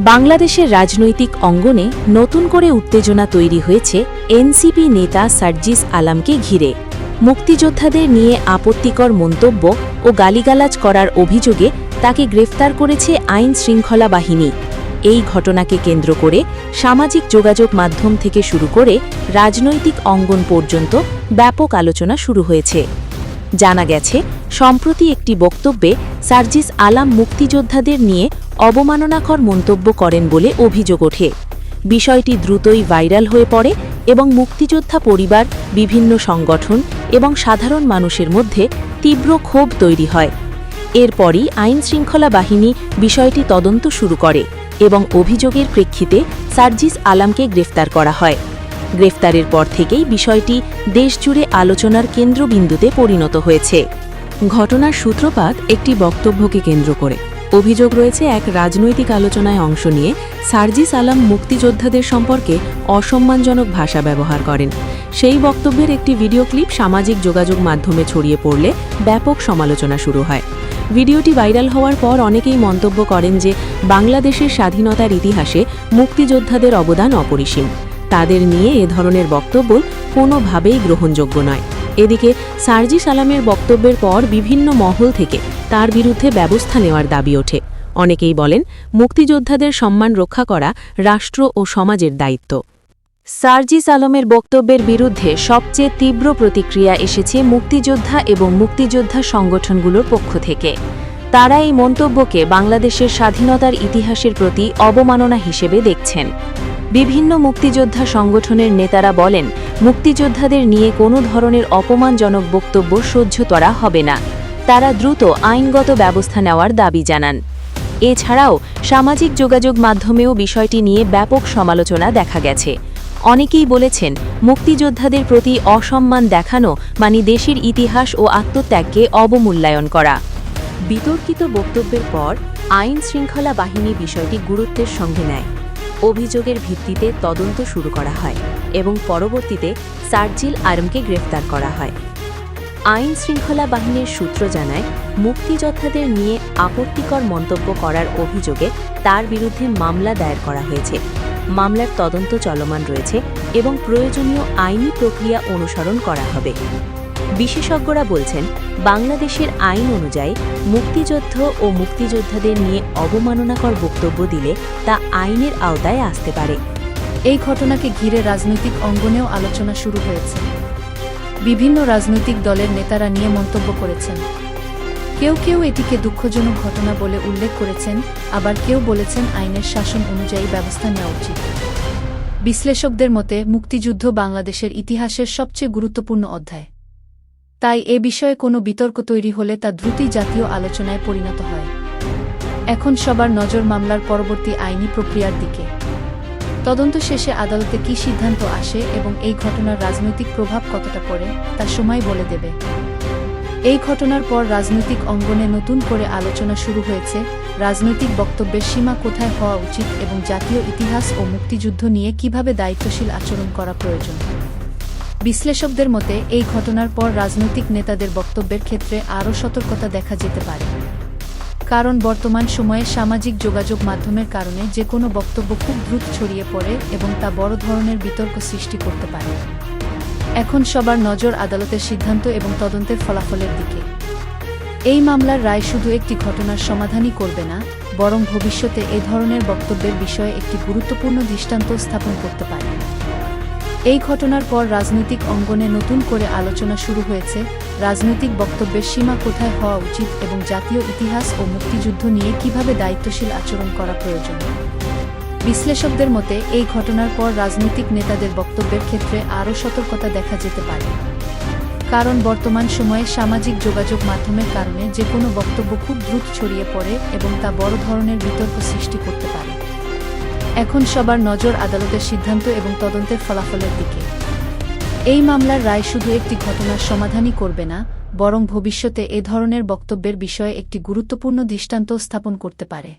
বাংলাদেশের রাজনৈতিক অঙ্গনে নতুন করে উত্তেজনা তৈরি হয়েছে এনসিপি নেতা সার্জিস আলমকে ঘিরে। মুক্তিযোদ্ধাদের নিয়ে আপত্তিকর মন্তব্য ও গালিগালাজ করার অভিযোগে তাকে গ্রেফতার করেছে আইন শৃঙ্খলা বাহিনী। এই ঘটনাকে কেন্দ্র করে সামাজিক যোগাযোগ মাধ্যম থেকে শুরু করে রাজনৈতিক অঙ্গন পর্যন্ত ব্যাপক আলোচনা শুরু হয়েছে। জানা গেছে, সম্প্রতি একটি বক্তব্যে সার্জিস আলম মুক্তিযোদ্ধাদের নিয়ে অবমাননাকর মন্তব্য করেন বলে অভিযোগ ওঠে। বিষয়টি দ্রুতই ভাইরাল হয়ে পড়ে এবং মুক্তিযোদ্ধা পরিবার, বিভিন্ন সংগঠন এবং সাধারণ মানুষের মধ্যে তীব্র ক্ষোভ তৈরি হয়। এরপরই আইন শৃঙ্খলা বাহিনী বিষয়টি তদন্ত শুরু করে এবং অভিযোগের প্রেক্ষিতে সার্জিস আলমকে গ্রেফতার করা হয়। গ্রেফতারের পর থেকেই বিষয়টি দেশজুড়ে আলোচনার কেন্দ্রবিন্দুতে পরিণত হয়েছে। ঘটনার সূত্রপাত একটি বক্তব্যকে কেন্দ্র করে। অভিযোগ রয়েছে, এক রাজনৈতিক আলোচনায় অংশ নিয়ে সার্জিস আলম মুক্তিযোদ্ধাদের সম্পর্কে অসম্মানজনক ভাষা ব্যবহার করেন। সেই বক্তব্যের একটি ভিডিও ক্লিপ সামাজিক যোগাযোগ মাধ্যমে ছড়িয়ে পড়লে ব্যাপক সমালোচনা শুরু হয়। ভিডিওটি ভাইরাল হওয়ার পর অনেকেই মন্তব্য করেন যে বাংলাদেশের স্বাধীনতার ইতিহাসে মুক্তিযোদ্ধাদের অবদান অপরিসীম। তাদের নিয়ে এ ধরনের বক্তব্য কোনোভাবেই গ্রহণযোগ্য নয়। এদিকে সার্জিস আলমের বক্তব্যের পর বিভিন্ন মহল থেকে তার বিরুদ্ধে ব্যবস্থা নেওয়ার দাবি ওঠে। অনেকেই বলেন, মুক্তিযোদ্ধাদের সম্মান রক্ষা করা রাষ্ট্র ও সমাজের দায়িত্ব। সার্জিস আলমের বক্তব্যের বিরুদ্ধে সবচেয়ে তীব্র প্রতিক্রিয়া এসেছে মুক্তিযোদ্ধা এবং মুক্তিযোদ্ধা সংগঠনগুলোর পক্ষ থেকে। তারা এই মন্তব্যকে বাংলাদেশের স্বাধীনতার ইতিহাসের প্রতি অবমাননা হিসেবে দেখছেন। বিভিন্ন মুক্তিযোদ্ধা সংগঠনের নেতারা বলেন, মুক্তিযোদ্ধাদের নিয়ে কোনো ধরনের অপমানজনক বক্তব্য সহ্য করা হবে না। তারা দ্রুত আইনগত ব্যবস্থা নেওয়ার দাবি জানান। এছাড়াও সামাজিক যোগাযোগ মাধ্যমেও বিষয়টি নিয়ে ব্যাপক সমালোচনা দেখা গেছে। অনেকেই বলেছেন, মুক্তিযোদ্ধাদের প্রতি অসম্মান দেখানো মানে দেশের ইতিহাস ও আত্মত্যাগকে অবমূল্যায়ন করা। বিতর্কিত বক্তব্যের পর আইন শৃঙ্খলা বাহিনী বিষয়টি গুরুত্বের সঙ্গে নেয়। অভিযোগের ভিত্তিতে তদন্ত শুরু করা হয় এবং পরবর্তীতে সার্জিস আলমকে গ্রেফতার করা হয়। আইন শৃঙ্খলা বাহিনীর সূত্র জানায়, মুক্তিযোদ্ধাদের নিয়ে আপত্তিকর মন্তব্য করার অভিযোগে তার বিরুদ্ধে মামলা দায়ের করা হয়েছে। মামলার তদন্ত চলমান রয়েছে এবং প্রয়োজনীয় আইনি প্রক্রিয়া অনুসরণ করা হবে। বিশেষজ্ঞরা বলছেন, বাংলাদেশের আইন অনুযায়ী মুক্তিযুদ্ধ ও মুক্তিযোদ্ধাদের নিয়ে অবমাননাকর বক্তব্য দিলে তা আইনের আওতায় আসতে পারে। এই ঘটনাকে ঘিরে রাজনৈতিক অঙ্গনেও আলোচনা শুরু হয়েছে। বিভিন্ন রাজনৈতিক দলের নেতারা নিয়ে মন্তব্য করেছেন। কেউ কেউ এটিকে দুঃখজনক ঘটনা বলে উল্লেখ করেছেন, আবার কেউ বলেছেন আইনের শাসন অনুযায়ী ব্যবস্থা নেওয়া উচিত। বিশ্লেষকদের মতে, মুক্তিযুদ্ধ বাংলাদেশের ইতিহাসের সবচেয়ে গুরুত্বপূর্ণ অধ্যায়। তাই এ বিষয়ে কোনো বিতর্ক তৈরি হলে তা দ্রুতই জাতীয় আলোচনায় পরিণত হয়। এখন সবার নজর মামলার পরবর্তী আইনি প্রক্রিয়ার দিকে। তদন্ত শেষে আদালতে কী সিদ্ধান্ত আসে এবং এই ঘটনার রাজনৈতিক প্রভাব কতটা পড়ে তা সময় বলে দেবে। এই ঘটনার পর রাজনৈতিক অঙ্গনে নতুন করে আলোচনা শুরু হয়েছে। রাজনৈতিক বক্তব্যের সীমা কোথায় হওয়া উচিত এবং জাতীয় ইতিহাস ও মুক্তিযুদ্ধ নিয়ে কিভাবে দায়িত্বশীল আচরণ করা প্রয়োজন। বিশ্লেষকদের মতে, এই ঘটনার পর রাজনৈতিক নেতাদের বক্তব্যের ক্ষেত্রে আরও সতর্কতা দেখা যেতে পারে। কারণ বর্তমান সময়ে সামাজিক যোগাযোগ মাধ্যমের কারণে যে কোনো বক্তব্য খুব দ্রুত ছড়িয়ে পড়ে এবং তা বড় ধরনের বিতর্ক সৃষ্টি করতে পারে। এখন সবার নজর আদালতের সিদ্ধান্ত এবং তদন্তের ফলাফলের দিকে। এই মামলার রায় শুধু একটি ঘটনার সমাধানই করবে না, বরং ভবিষ্যতে এ ধরনের বক্তব্যের বিষয়ে একটি গুরুত্বপূর্ণ দৃষ্টান্ত স্থাপন করতে পারে। এই ঘটনার পর রাজনৈতিক অঙ্গনে নতুন করে আলোচনা শুরু হয়েছে। রাজনৈতিক বক্তব্যের সীমা কোথায় হওয়া উচিত এবং জাতীয় ইতিহাস ও মুক্তিযুদ্ধ নিয়ে কিভাবে দায়িত্বশীল আচরণ করা প্রয়োজন। বিশ্লেষকদের মতে, এই ঘটনার পর রাজনৈতিক নেতাদের বক্তব্যের ক্ষেত্রে আরও সতর্কতা দেখা যেতে পারে। কারণ বর্তমান সময়ে সামাজিক যোগাযোগ মাধ্যমের কারণে যে কোনো বক্তব্য খুব দ্রুত ছড়িয়ে পড়ে এবং তা বড় ধরনের বিতর্ক সৃষ্টি করতে পারে। এখন সবার নজর আদালতের সিদ্ধান্ত এবং তদন্তের ফলাফলের দিকে। এই মামলার রায় শুধু একটি ঘটনার সমাধানই করবে না, বরং ভবিষ্যতে এ ধরনের বক্তব্যের বিষয়ে একটি গুরুত্বপূর্ণ দৃষ্টান্ত স্থাপন করতে পারে।